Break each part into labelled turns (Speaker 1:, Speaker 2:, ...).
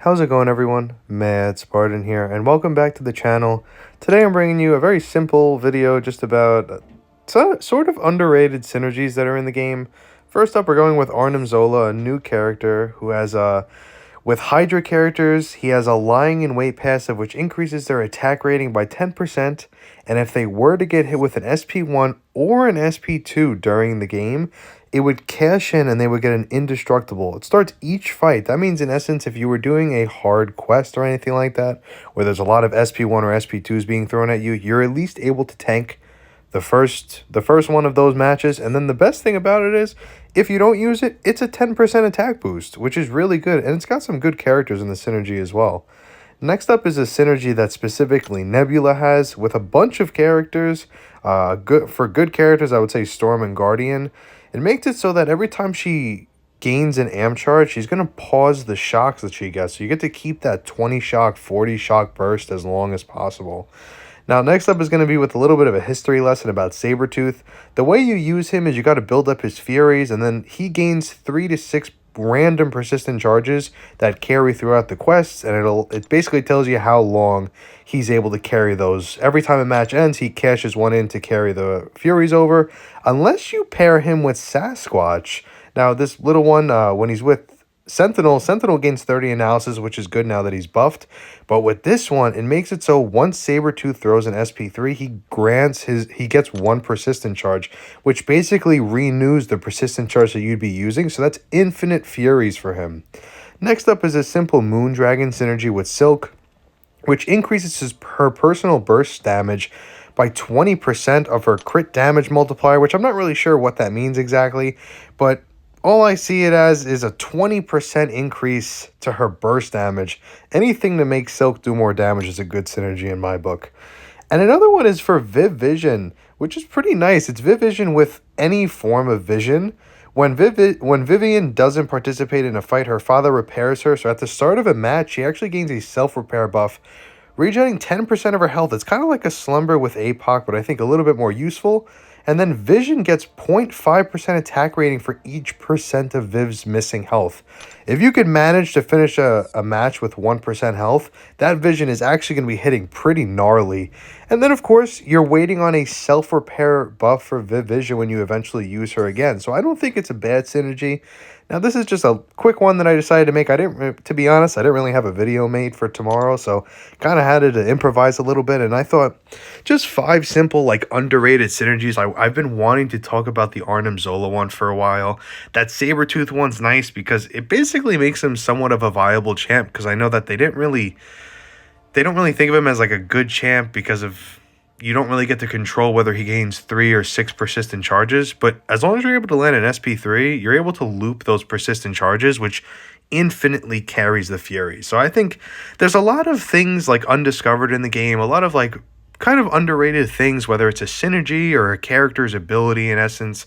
Speaker 1: How's it going, everyone? Mad Spartan here, and welcome back to the channel. Today I'm bringing you a very simple video just about sort of underrated synergies that are in the game. First up, we're going with Arnim Zola, a new character who has with Hydra characters, he has a lying in wait passive which increases their attack rating by 10%, and if they were to get hit with an SP1 or an SP2 during the game, it would cash in and they would get an indestructible. It starts each fight. That means in essence, if you were doing a hard quest or anything like that, where there's a lot of SP1 or SP2s being thrown at you, you're at least able to tank the first one of those matches. And then the best thing about it is, if you don't use it, it's a 10% attack boost, which is really good. And it's got some good characters in the synergy as well. Next up is a synergy that specifically Nebula has with a bunch of characters. For good characters, I would say Storm and Guardian. It makes it so that every time she gains an amp charge, she's going to pause the shocks that she gets. So you get to keep that 20 shock, 40 shock burst as long as possible. Now, next up is going to be with a little bit of a history lesson about Sabretooth. The way you use him is you got to build up his Furies, and then he gains 3 to 6 random persistent charges that carry throughout the quests, and it basically tells you how long he's able to carry those. Every time a match ends, he cashes one in to carry the Furies over, unless you pair him with Sasquatch. Now, this little one, when he's with Sentinel gains 30 analysis, which is good now that he's buffed. But with this one, it makes it so once Sabretooth throws an SP3, he gets 1 persistent charge, which basically renews the persistent charge that you'd be using. So that's infinite Furies for him. Next up is a simple Moondragon synergy with Silk, which increases her personal burst damage by 20% of her crit damage multiplier, which I'm not really sure what that means exactly, but all I see it as is a 20% increase to her burst damage. Anything to make Silk do more damage is a good synergy in my book. And another one is for Viv Vision, which is pretty nice. It's Viv Vision with any form of vision. When Vivian doesn't participate in a fight, her father repairs her. So at the start of a match, she actually gains a self-repair buff, regenerating 10% of her health. It's kind of like a Slumber with APOC, but I think a little bit more useful. And then Vision gets 0.5% attack rating for each percent of Viv's missing health. If you could manage to finish a match with 1% health, that Vision is actually going to be hitting pretty gnarly. And then, of course, you're waiting on a self-repair buff for Viv Vision when you eventually use her again. So I don't think it's a bad synergy. Now, this is just a quick one that I decided to make. To be honest, I didn't really have a video made for tomorrow, so kind of had to improvise a little bit. And I thought just 5 simple, underrated synergies. I've been wanting to talk about the Arnim Zola one for a while. That Sabretooth one's nice because it basically makes him somewhat of a viable champ, because I know that they don't really think of him as a good champ because of you don't really get to control whether he gains 3 or 6 persistent charges. But as long as you're able to land an SP3, you're able to loop those persistent charges, which infinitely carries the Fury. So I think there's a lot of things undiscovered in the game, a lot of kind of underrated things, whether it's a synergy or a character's ability in essence,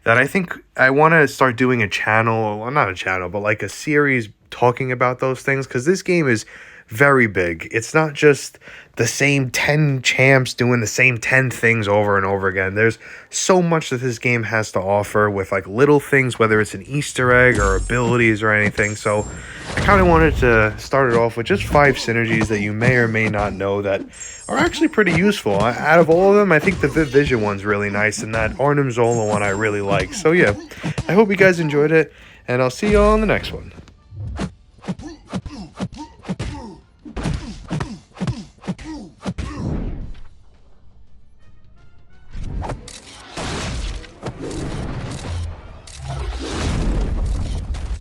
Speaker 1: that I think I want to start doing a channel, well, not a channel, but a series talking about those things, because this game is very big. It's not just the same 10 champs doing the same 10 things over and over again. There's so much that this game has to offer with little things, whether it's an Easter egg or abilities or anything. So I kind of wanted to start it off with just 5 synergies that you may or may not know that are actually pretty useful. Out of all of them, I think the Viv Vision one's really nice, and that Arnim Zola one I really like. So yeah, I hope you guys enjoyed it, and I'll see you all on the next one.